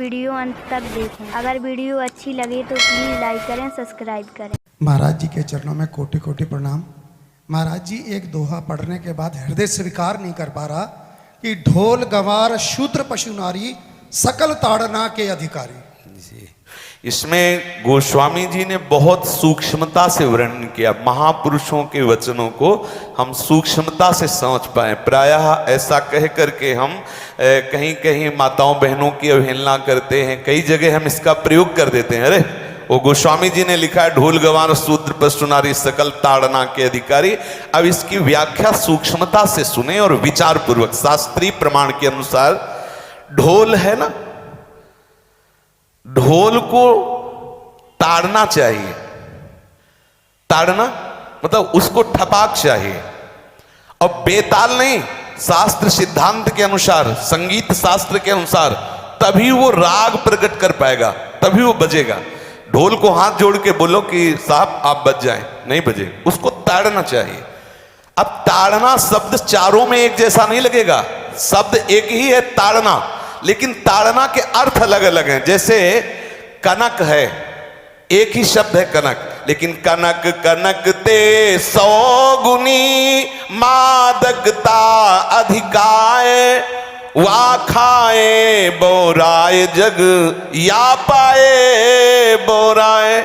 Video अंत तक देखें। अगर वीडियो अच्छी लगे तो प्लीज़ लाइक करें, सब्सक्राइब करें। महाराज जी के चरणों में कोटि कोटि प्रणाम। महाराज जी एक दोहा पढ़ने के बाद हृदय स्वीकार नहीं कर पा रहा कि ढोल गवार शूद्र पशु नारी सकल ताड़ना के अधिकारी। जी, इसमें गोस्वामी जी ने बहुत सूक्ष्मता से वर्णन किया। महापुरुषों के वचनों को हम सूक्ष्मता से समझ पाए। प्रायः ऐसा कह करके हम कहीं कहीं माताओं बहनों की अवहेलना करते हैं, कई जगह हम इसका प्रयोग कर देते हैं। अरे वो गोस्वामी जी ने लिखा है ढोल गवार शूद्र पशु नारी सकल ताड़ना के अधिकारी। अब इसकी व्याख्या सूक्ष्मता से सुने और विचार पूर्वक। शास्त्रीय प्रमाण के अनुसार ढोल है ना, ढोल को ताड़ना चाहिए। ताड़ना मतलब उसको ठपाक चाहिए, और बेताल नहीं। शास्त्र सिद्धांत के अनुसार, संगीत शास्त्र के अनुसार तभी वो राग प्रकट कर पाएगा, तभी वो बजेगा। ढोल को हाथ जोड़ के बोलो कि साहब आप बज जाएं, नहीं बजे, उसको ताड़ना चाहिए। अब ताड़ना शब्द चारों में एक जैसा नहीं लगेगा, शब्द एक ही है ताड़ना, लेकिन ताड़ना के अर्थ अलग अलग हैं। जैसे कनक है, एक ही शब्द है कनक, लेकिन कनक कनक ते 100 गुनी मादकता अधिकाए, वा खाए बोराए जग या पाए बोराए।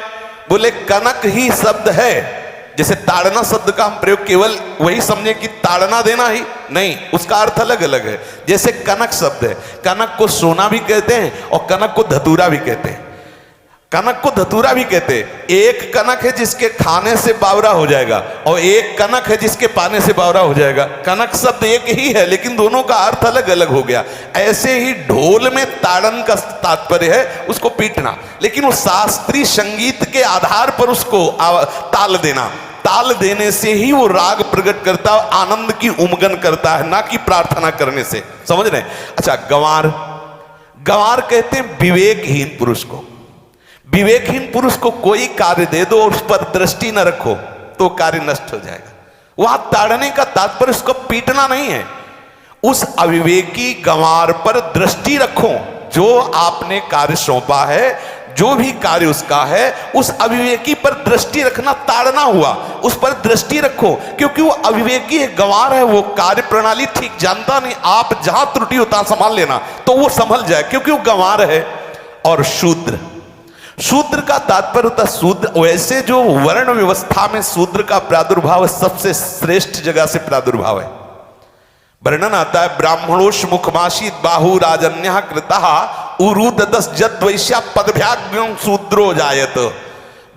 बोले कनक ही शब्द है। जैसे ताड़ना शब्द का हम प्रयोग केवल वही समझे कि ताड़ना देना ही नहीं, उसका अर्थ अलग अलग है। जैसे कनक शब्द है, कनक को सोना भी कहते हैं और कनक को धतूरा भी कहते हैं। कनक को धतूरा भी कहते हैं। एक कनक है जिसके खाने से बावरा हो जाएगा, और एक कनक है जिसके पाने से बावरा हो जाएगा। कनक शब्द एक ही है, लेकिन दोनों का अर्थ अलग अलग हो गया। ऐसे ही ढोल में ताड़न का तात्पर्य है उसको पीटना, लेकिन वो शास्त्रीय संगीत के आधार पर उसको ताल देना। ताल देने से ही वो राग प्रकट करता है, आनंद की उमगन करता है, ना कि प्रार्थना करने से। समझ रहे? अच्छा, गंवार, गंवार कहते हैं विवेकहीन पुरुष को। विवेकहीन पुरुष को कोई कार्य दे दो और उस पर दृष्टि न रखो तो कार्य नष्ट हो जाएगा। वहां ताड़ने का तात्पर्य उसको पीटना नहीं है, उस अविवेकी गंवार पर दृष्टि रखो। जो आपने कार्य सौंपा है, जो भी कार्य उसका है, उस अविवेकी पर दृष्टि रखना ताड़ना हुआ। उस पर दृष्टि रखो, क्योंकि वो अविवेकी है, गंवार है, वो कार्य प्रणाली ठीक जानता नहीं। आप जहां त्रुटि होता संभाल लेना तो वो संभल जाए, क्योंकि वो गंवार है। और शूद्र, शूद्र का तात्पर्य होता शूद्र। वैसे जो वर्ण व्यवस्था में शूद्र का प्रादुर्भाव सबसे श्रेष्ठ जगह से प्रादुर्भाव है। वर्णन आता है ब्राह्मणोश मुखमाशी बाहु राजन्य कृतः उरुददस जत वैश्या पदभ्याग्यं शूद्रो जायत।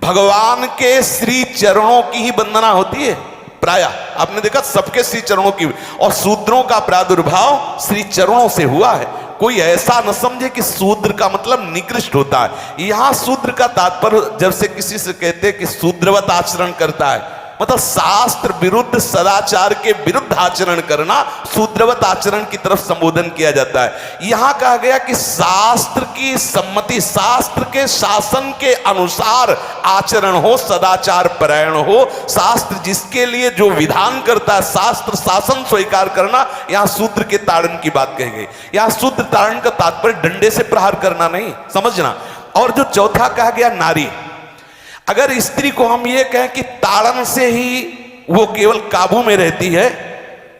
भगवान के श्री चरणों की ही वंदना होती है। प्राय आपने देखा सबके श्री चरणों की, और शूद्रों का प्रादुर्भाव श्री चरणों से हुआ है। कोई ऐसा न समझे कि शूद्र का मतलब निकृष्ट होता है। यहां शूद्र का तात्पर्य जब से किसी से कहते हैं कि शूद्रवत आचरण करता है, मतलब शास्त्र विरुद्ध सदाचार के विरुद्ध आचरण करना शूद्रवत आचरण की तरफ संबोधन किया जाता है। यहां कहा गया कि शास्त्र की सम्मति, शास्त्र के शासन के अनुसार आचरण हो, सदाचार परायण हो। शास्त्र जिसके लिए जो विधान करता है, शास्त्र शासन स्वीकार करना, यहां शूद्र के ताड़न की बात कही गई। यहां शूद्र ताड़न का तात्पर्य डंडे से प्रहार करना नहीं, समझना। और जो चौथा कहा गया नारी, अगर स्त्री को हम ये कहें कि ताड़न से ही वो केवल काबू में रहती है,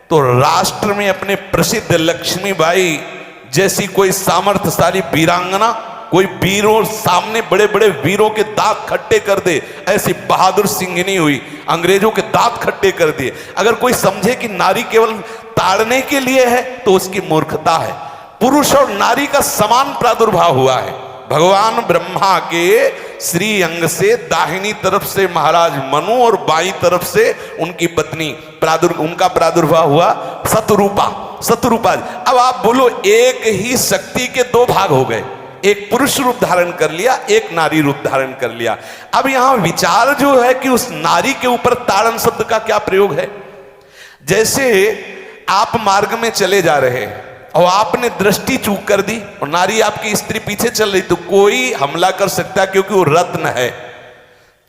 तो राष्ट्र में अपने प्रसिद्ध लक्ष्मीबाई जैसी कोई सामर्थ्यशाली वीरांगना, कोई वीरों सामने बड़े बड़े वीरों के दांत खट्टे कर दे, ऐसी बहादुर सिंघनी हुई, अंग्रेजों के दांत खट्टे कर दिए। अगर कोई समझे कि नारी केवल ताड़ने के लिए है तो उसकी मूर्खता है। पुरुष और नारी का समान प्रादुर्भाव हुआ है। भगवान ब्रह्मा के श्री अंग से दाहिनी तरफ से महाराज मनु और बाईं तरफ से उनकी पत्नी उनका प्रादुर्भाव हुआ शतरूपा। शतरूपा, अब आप बोलो एक ही शक्ति के दो भाग हो गए, एक पुरुष रूप धारण कर लिया, एक नारी रूप धारण कर लिया। अब यहां विचार जो है कि उस नारी के ऊपर ताड़न शब्द का क्या प्रयोग है। जैसे आप मार्ग में चले जा रहे हैं और आपने दृष्टि चूक कर दी और नारी आपकी स्त्री पीछे चल रही, तो कोई हमला कर सकता है, क्योंकि वो रत्न है।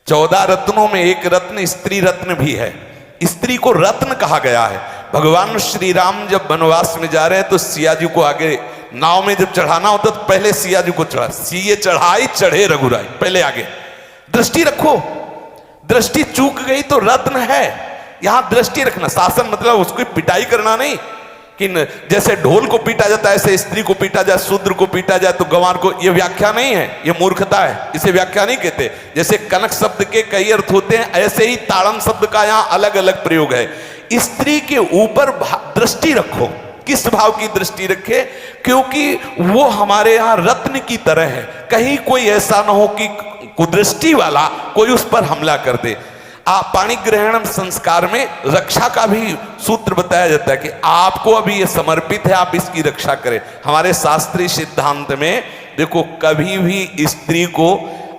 14 रत्नों में एक रत्न स्त्री रत्न भी है। स्त्री को रत्न कहा गया है। भगवान श्री राम जब वनवास में जा रहे हैं तो सिया जी को आगे नाव में जब चढ़ाना होता तो पहले सिया जी को चढ़ा, सीए चढ़ाई चढ़े रघुराई, पहले आगे। दृष्टि रखो, दृष्टि चूक गई तो रत्न है, यहां दृष्टि रखना। शासन मतलब उसको पिटाई करना नहीं कि जैसे ढोल को पीटा जाता है ऐसे स्त्री को पीटा जाए, शूद्र को पीटा जाए तो गंवार को, ये व्याख्या नहीं है, ये मूर्खता है, इसे व्याख्या नहीं कहते। जैसे कनक शब्द के कई अर्थ होते हैं, ऐसे ही ताड़न शब्द का यहां अलग अलग प्रयोग है। स्त्री के ऊपर दृष्टि रखो। किस भाव की दृष्टि रखे? क्योंकि वो हमारे यहां रत्न की तरह है, कहीं कोई ऐसा ना हो कि कुदृष्टि वाला कोई उस पर हमला कर दे। पाणी ग्रहण संस्कार में रक्षा का भी सूत्र बताया जाता है कि आपको अभी ये समर्पित है, आप इसकी रक्षा करें। हमारे शास्त्रीय सिद्धांत में देखो, कभी भी स्त्री को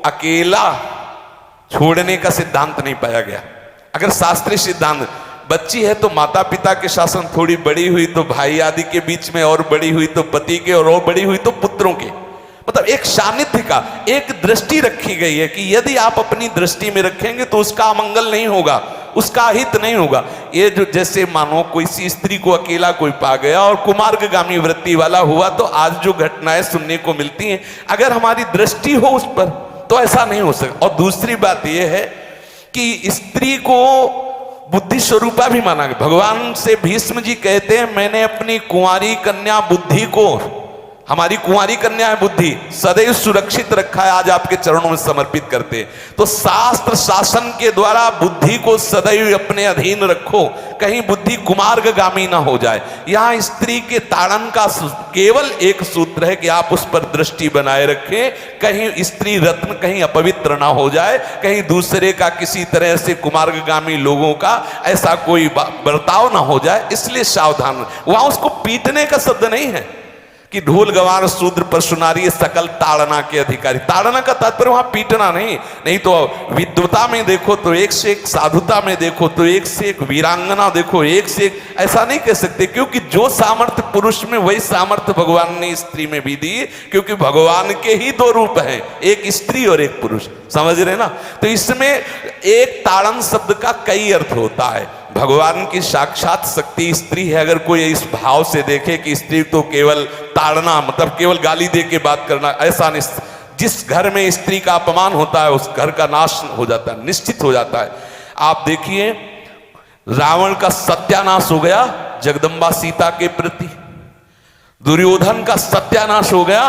अकेला छोड़ने का सिद्धांत नहीं पाया गया। अगर शास्त्रीय सिद्धांत, बच्ची है तो माता पिता के शासन, थोड़ी बड़ी हुई तो भाई आदि के बीच में, और बड़ी हुई तो पति के, और बड़ी हुई तो पुत्रों के, मतलब एक सानिध्य का एक दृष्टि रखी गई है कि यदि आप अपनी दृष्टि में रखेंगे तो उसका अमंगल नहीं होगा, उसका हित नहीं होगा। ये जो जैसे मानो कोई सी स्त्री को अकेला कोई पा गया और कुमार्गामी वृत्ति वाला हुआ, तो आज जो घटनाएं सुनने को मिलती हैं, अगर हमारी दृष्टि हो उस पर तो ऐसा नहीं हो सकता। और दूसरी बात यह है कि स्त्री को बुद्धि स्वरूपा भी माना गया। भगवान से भीष्म जी कहते हैं, मैंने अपनी कुंवारी कन्या बुद्धि को, हमारी कुंवारी कन्या है बुद्धि, सदैव सुरक्षित रखा है, आज आपके चरणों में समर्पित करते हैं। तो शास्त्र शासन के द्वारा बुद्धि को सदैव अपने अधीन रखो, कहीं बुद्धि कुमार्गामी ना हो जाए। यहां स्त्री के ताड़न का केवल एक सूत्र है कि आप उस पर दृष्टि बनाए रखें, कहीं स्त्री रत्न कहीं अपवित्र ना हो जाए, कहीं दूसरे का किसी तरह से कुमार्गामी लोगों का ऐसा कोई बर्ताव ना हो जाए, इसलिए सावधान। वहां उसको पीटने का शब्द नहीं है कि ढोल गवार शूद्र परशु नारी सकल ताड़ना के अधिकारी। ताड़ना का तात्पर्य वहां पीटना नहीं तो विद्वता में देखो तो एक से एक, साधुता में देखो तो एक से एक, वीरांगना देखो एक से एक, ऐसा नहीं कह सकते, क्योंकि जो सामर्थ्य पुरुष में वही सामर्थ्य भगवान ने स्त्री में भी दी, क्योंकि भगवान के ही दो रूप हैं, एक स्त्री और एक पुरुष, समझ रहे ना। तो इसमें एक ताड़न शब्द का कई अर्थ होता है। भगवान की साक्षात शक्ति स्त्री है। अगर कोई इस भाव से देखे कि स्त्री तो केवल ताड़ना मतलब केवल गाली दे के बात करना, ऐसा नहीं। जिस घर में स्त्री का अपमान होता है उस घर का नाश हो जाता है, निश्चित हो जाता है। आप देखिए, रावण का सत्यानाश हो गया जगदम्बा सीता के प्रति, दुर्योधन का सत्यानाश हो गया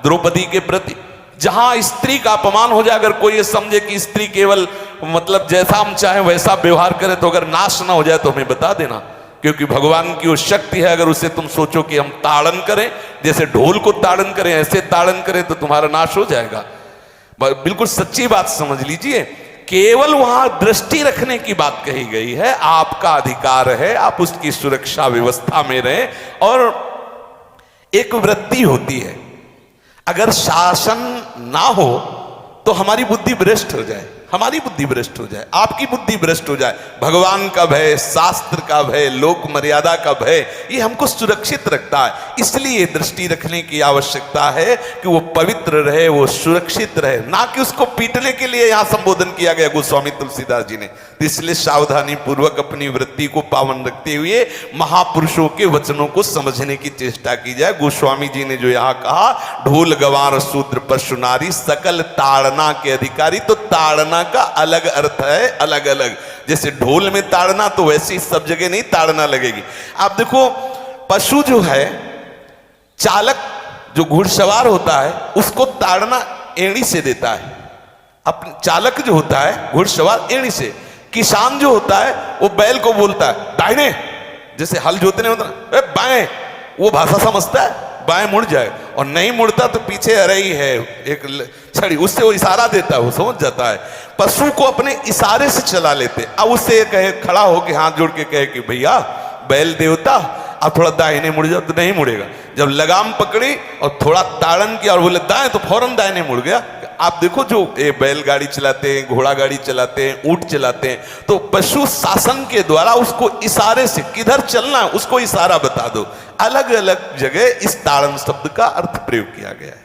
द्रौपदी के प्रति। जहां स्त्री का अपमान हो जाए, अगर कोई ये समझे कि स्त्री केवल मतलब जैसा हम चाहे वैसा व्यवहार करे, तो अगर नाश ना हो जाए तो हमें बता देना, क्योंकि भगवान की वो शक्ति है। अगर उसे तुम सोचो कि हम ताड़न करें, जैसे ढोल को ताड़न करें ऐसे ताड़न करें, तो तुम्हारा नाश हो जाएगा। बिल्कुल सच्ची बात समझ लीजिए। केवल वहां दृष्टि रखने की बात कही गई है, आपका अधिकार है, आप उसकी सुरक्षा व्यवस्था में रहें। और एक वृत्ति होती है, अगर शासन ना हो तो हमारी बुद्धि भ्रष्ट हो जाए, हमारी बुद्धि भ्रष्ट हो जाए, आपकी बुद्धि भ्रष्ट हो जाए। भगवान का भय, शास्त्र का भय, लोक मर्यादा का भय, ये हमको सुरक्षित रखता है। इसलिए दृष्टि रखने की आवश्यकता है कि वो पवित्र रहे, वो सुरक्षित रहे, ना कि उसको पीटने के लिए यहां संबोधन किया गया गोस्वामी तुलसीदास जी ने। इसलिए सावधानी पूर्वक अपनी वृत्ति को पावन रखते हुए महापुरुषों के वचनों को समझने की चेष्टा की जाए। गोस्वामी जी ने जो यहाँ कहा, ढोल गवार शूद्र परशु नारी सकल ताड़ना के अधिकारी, तो ताड़ना का अलग अर्थ है, अलग अलग। जैसे ढोल में ताड़ना, तो वैसे ही सब जगह नहीं ताड़ना लगेगी। आप देखो, पशु जो है, चालक जो घुड़सवार होता है उसको ताड़ना एड़ी से देता है। अपने चालक जो होता है घुड़सवार एड़ी से। किसान जो होता है वो बैल को बोलता है दाहिने, जैसे हल जोतने होता है बाएं, वो भाषा समझता है, बाएं मुड़ जाए, और नहीं मुड़ता तो पीछे अरई है एक छड़ी, उससे वो इशारा देता है, वो समझ जाता है। पशु को अपने इशारे से चला लेते। अब उससे कहे, खड़ा होकर हाथ जोड़ के कहे कि भैया बैल देवता आप थोड़ा दाहिने मुड़ जाओ, तो नहीं मुड़ेगा। जब लगाम पकड़ी और थोड़ा ताड़न किया और बोले दाएं, तो फौरन दाहिने मुड़ गया। आप देखो, जो बैलगाड़ी चलाते हैं, घोड़ा गाड़ी चलाते हैं, ऊंट चलाते हैं, तो पशु शासन के द्वारा उसको इशारे से किधर चलना है उसको इशारा बता दो। अलग अलग जगह इस ताड़न शब्द का अर्थ प्रयोग किया गया है।